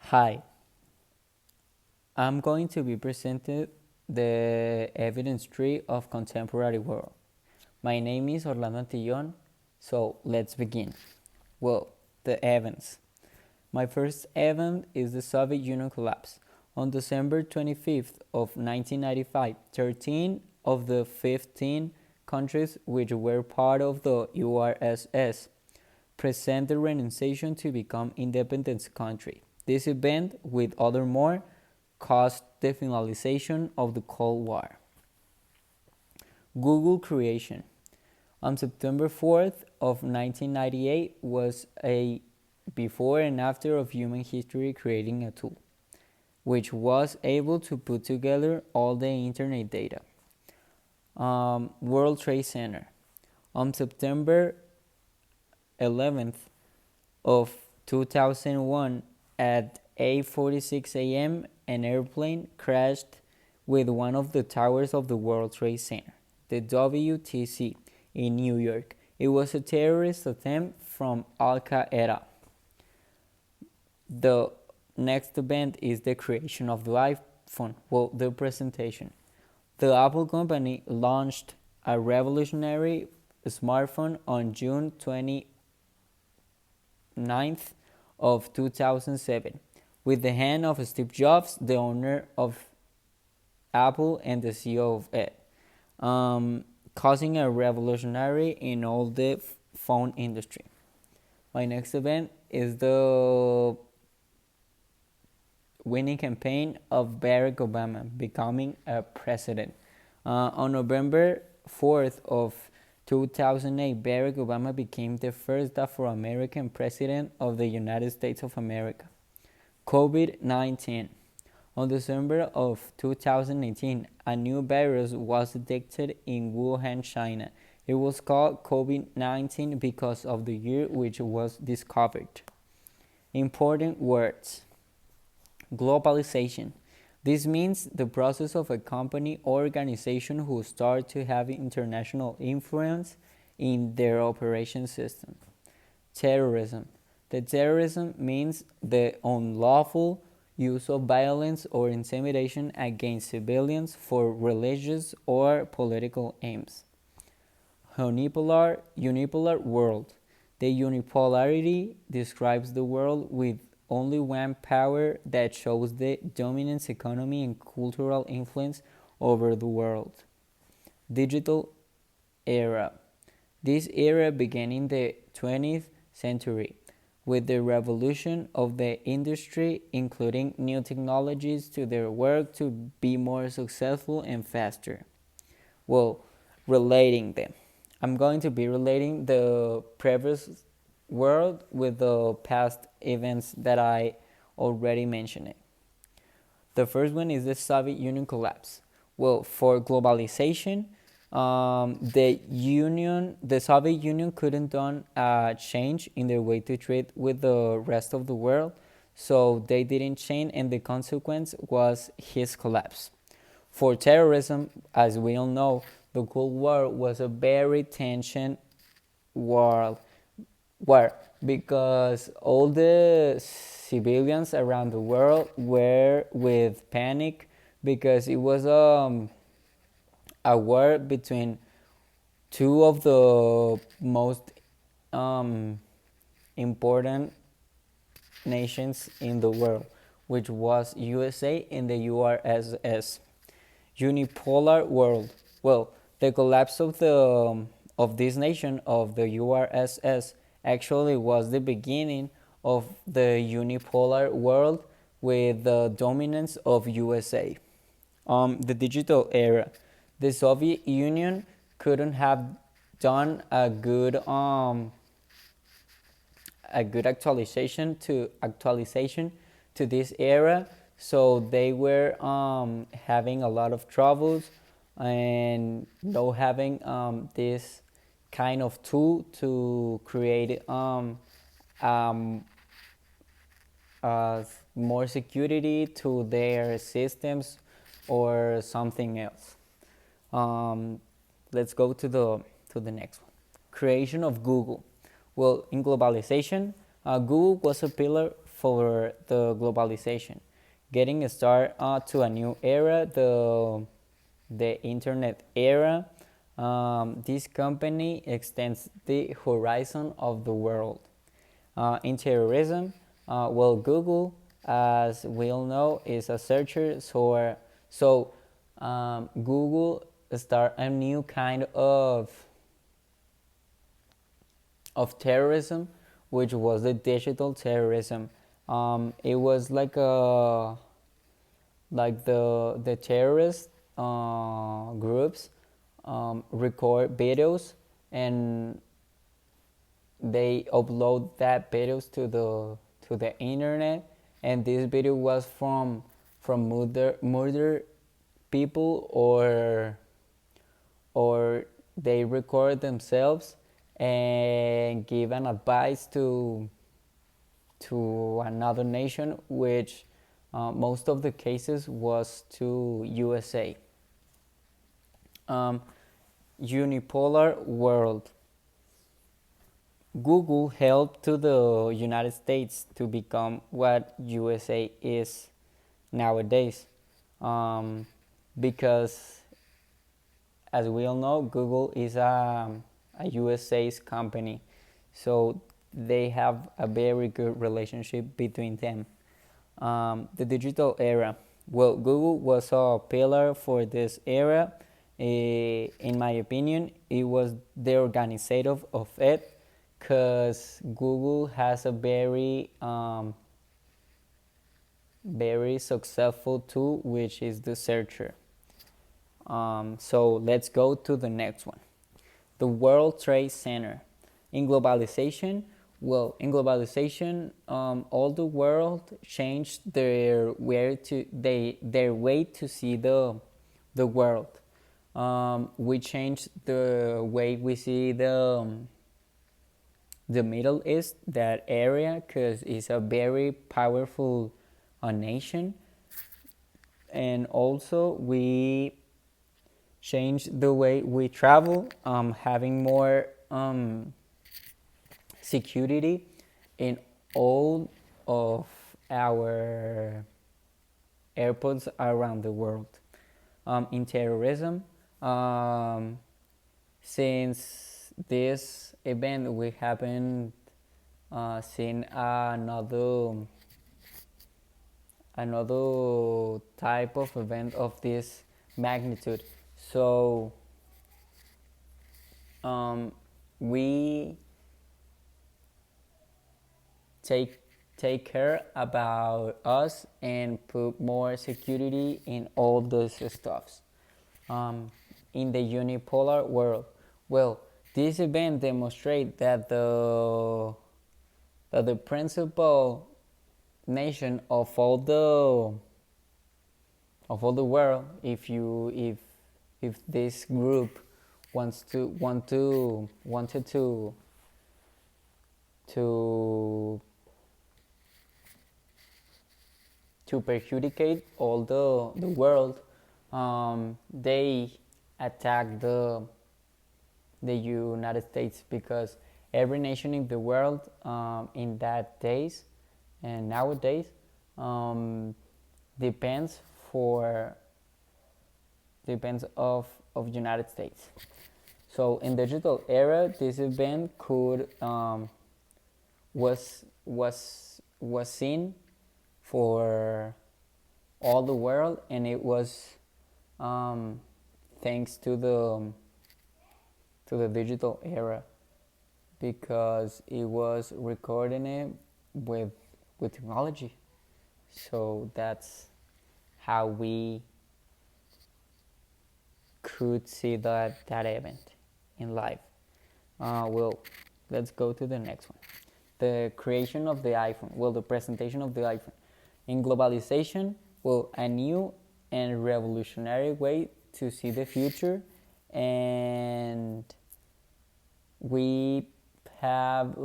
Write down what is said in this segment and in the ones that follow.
Hi, I'm going to be presenting the evidence tree of contemporary world. My name is Orlando Antillon, so let's begin. Well, the events. My first event is the Soviet Union collapse. On December 25th of 1995, 13 of the 15 countries which were part of the URSS present the renunciation to become independent country. This event, with other more, caused the finalization of the Cold War. Google creation. On September 4th of 1998 was a before and after of human history creating a tool, which was able to put together all the internet data. World Trade Center. On September 11th of 2001 at 8:46 a.m. an airplane crashed with one of the towers of the World Trade Center, the WTC, in New York. It was a terrorist attempt from Al Qaeda. The next event is the creation of the iPhone, the presentation. The Apple company launched a revolutionary smartphone on June 29th of 2007 with the hand of Steve Jobs, the owner of Apple and the CEO of it, causing a revolutionary in all the phone industry. My next event is the winning campaign of Barack Obama becoming a president. On November 4th of 2008, Barack Obama became the first Afro-American president of the United States of America. COVID-19. On December of 2018, a new virus was detected in Wuhan, China. It was called COVID-19 because of the year which it was discovered. Important words. Globalization. This means the process of a company or organization who start to have international influence in their operation system. Terrorism. The terrorism means the unlawful use of violence or intimidation against civilians for religious or political aims. Unipolar world. The unipolarity describes the world with only one power that shows the dominant economy and cultural influence over the world. Digital era. This era began in the 20th century with the revolution of the industry, including new technologies to their work to be more successful and faster. Relating them. I'm going to be relating the previous world with the past events that I already mentioned. The first one is the Soviet Union collapse. For globalization, the Soviet Union couldn't do a change in their way to trade with the rest of the world, so they didn't change, and the consequence was his collapse. For terrorism, as we all know, the Cold War was a very tension war because all the civilians around the world were with panic because it was a war between two of the most important nations in the world, which was USA and the URSS. Unipolar world. The collapse of this nation of the URSS actually was the beginning of the unipolar world with the dominance of USA. The digital era. The Soviet Union couldn't have done a good actualization to this era, so they were having a lot of troubles and not having this kind of tool to create more security to their systems or something else. Let's go to the next one. Creation of Google. In globalization, Google was a pillar for the globalization. Getting a start to a new era, the internet era. This company extends the horizon of the world. In terrorism, well, Google, as we all know, is a searcher. So Google start a new kind of terrorism, which was the digital terrorism. It was like the terrorist groups record videos, and they upload that videos to the internet, and this video was from murder people, or they record themselves and give an advice to another nation, which most of the cases was to USA. Unipolar world. Google helped to the United States to become what USA is nowadays, because, as we all know, Google is a USA's company, so they have a very good relationship between them. The digital era. Well, Google was a pillar for this era. In my opinion, it was the organizer of it, because Google has a very successful tool, which is the searcher. So let's go to the next one. The World Trade Center. In globalization, all the world changed their way to see the world. We changed the way we see the Middle East, that area, because it's a very powerful nation, and also we changed the way we travel, having more security in all of our airports around the world. In terrorism, since this event, we haven't seen another type of event of this magnitude. So we take care about us and put more security in all those stuffs. In the unipolar world, well, this event demonstrates that the principal nation of all the world, if this group wanted to perjudicate all the world, they attacked the United States, because every nation in the world in that days and nowadays depends of United States. So in digital era, this event could was seen for all the world, and it was thanks to the digital era, because it was recording it with technology. So that's how we could see that event in live. Well, let's go to the next one. The creation of the iPhone. Well, the presentation of the iPhone. In globalization, well, a new and revolutionary way to see the future, and we have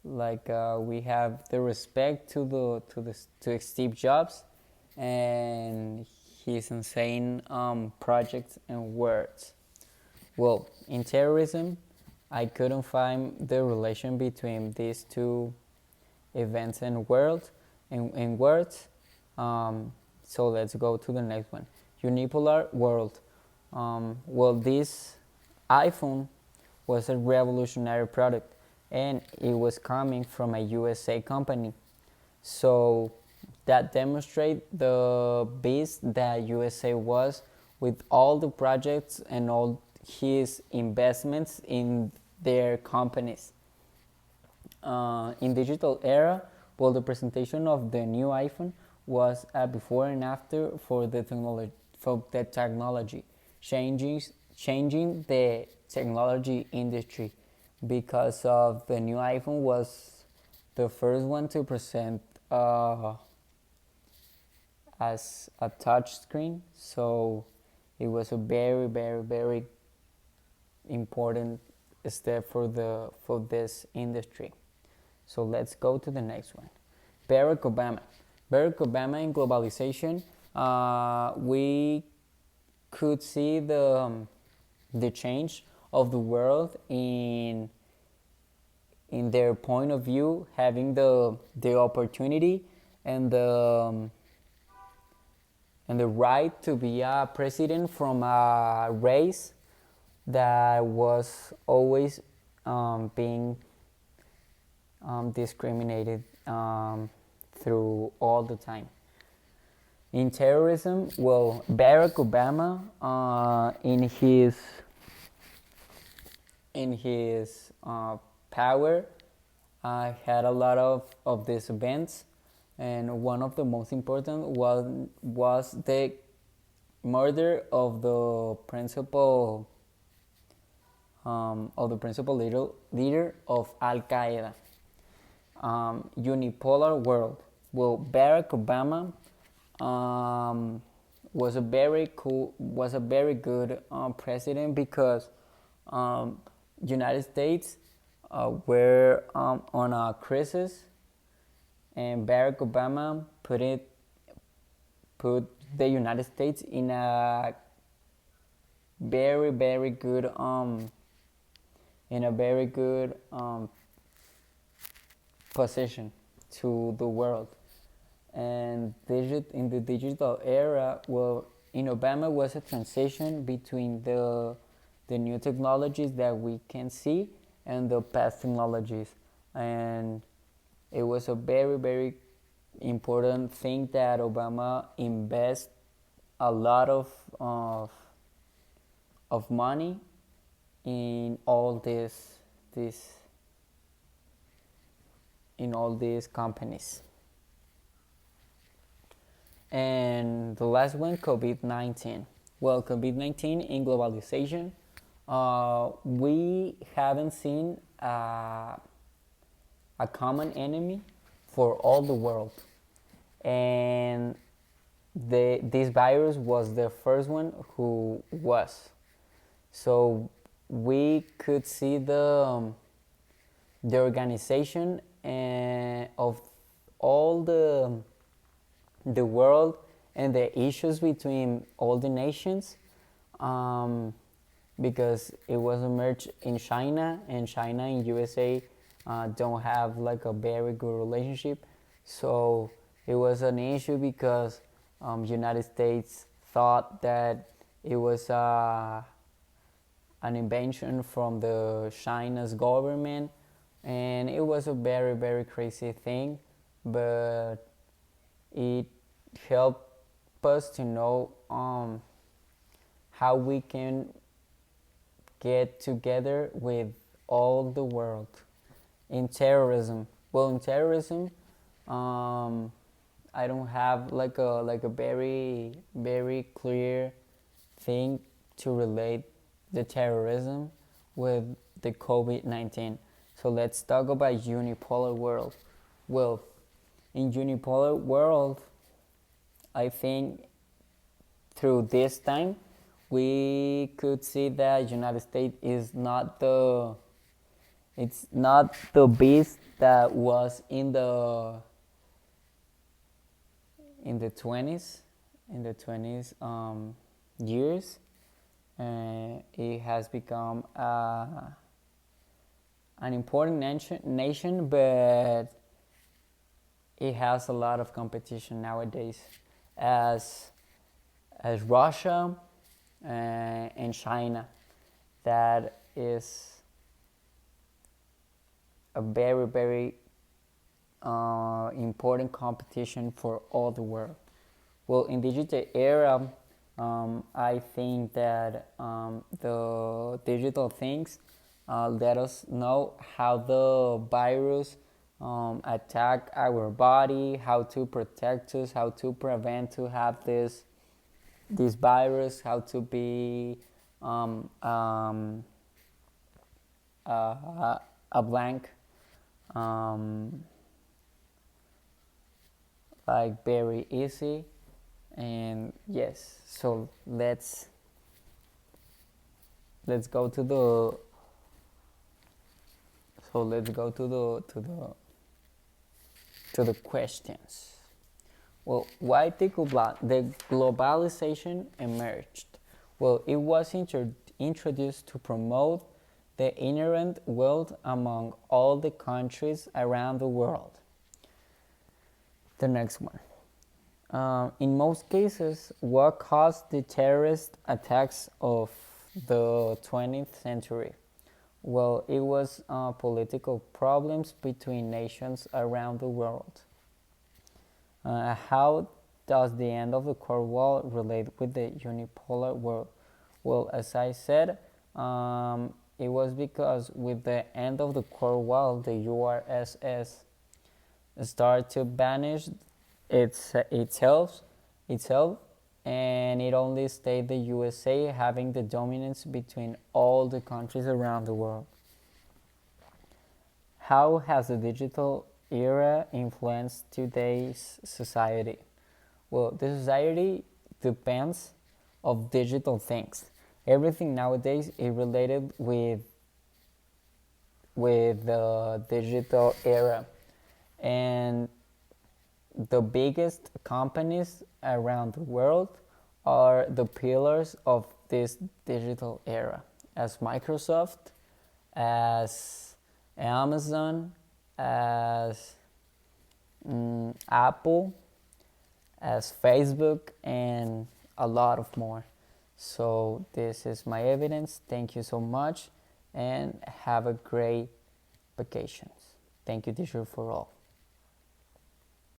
we have the respect to Steve Jobs and his insane projects and words. Well, in terrorism, I couldn't find the relation between these two events and words. So let's go to the next one. Unipolar world. Well, this iPhone was a revolutionary product, and it was coming from a USA company. So that demonstrate the beast that USA was with all the projects and all his investments in their companies. In digital era, well, the presentation of the new iPhone was a before and after for the technology, changing the technology industry, because of the new iPhone was the first one to present as a touch screen. So it was a very, very, very important step for this industry. So let's go to the next one. Barack Obama. Barack Obama in globalization. We could see the change of the world in their point of view, having the opportunity and the right to be a president from a race that was always being discriminated through all the time. In terrorism, well, Barack Obama in his power had a lot of these events, and one of the most important was the murder of the principal leader of Al Qaeda. Unipolar world. Well, Barack Obama was a very good president, because United States were on a crisis, and Barack Obama put the United States in a very, very good position to the world. And in the digital era, well, in Obama was a transition between the new technologies that we can see and the past technologies, and it was a very, very important thing that Obama invest a lot of money in all these companies. And the last one, COVID-19. Well, COVID-19 in globalization, we haven't seen a common enemy for all the world, and this virus was the first one who was. So we could see the organization of all the world and the issues between all the nations, because it was emerged in China, and China and USA don't have like a very good relationship. So it was an issue because United States thought that it was an invention from the China's government, and it was a very, very crazy thing, but it helped us to know how we can get together with all the world. In terrorism, well, in terrorism, I don't have like a very, very clear thing to relate the terrorism with the COVID-19. So let's talk about unipolar world. Well, in unipolar world, I think through this time we could see that United States is not the beast that was in the 20s years. It has become an important nation, but it has a lot of competition nowadays, as Russia and China. That is a very, very important competition for all the world. Well, in digital era, I think that the digital things let us know how the virus attack our body, how to protect us, how to prevent to have this virus, how to be a blank, um, like very easy. And yes, so let's go to the let's go to the questions. Well, why the globalization emerged? Well, it was introduced to promote the inherent wealth among all the countries around the world. The next one. In most cases, what caused the terrorist attacks of the 20th century? Well, it was political problems between nations around the world. How does the end of the Cold War relate with the unipolar world? Well, as I said, it was because with the end of the Cold War, the URSS started to banish itself, and it only stayed the USA having the dominance between all the countries around the world. How has the digital era influenced today's society? Well, the society depends of digital things. Everything nowadays is related with the digital era, and the biggest companies around the world are the pillars of this digital era, as Microsoft, as Amazon, as Apple, as Facebook, and a lot of more. So this is my evidence. Thank you so much, and have a great vacations. Thank you, teacher, for all.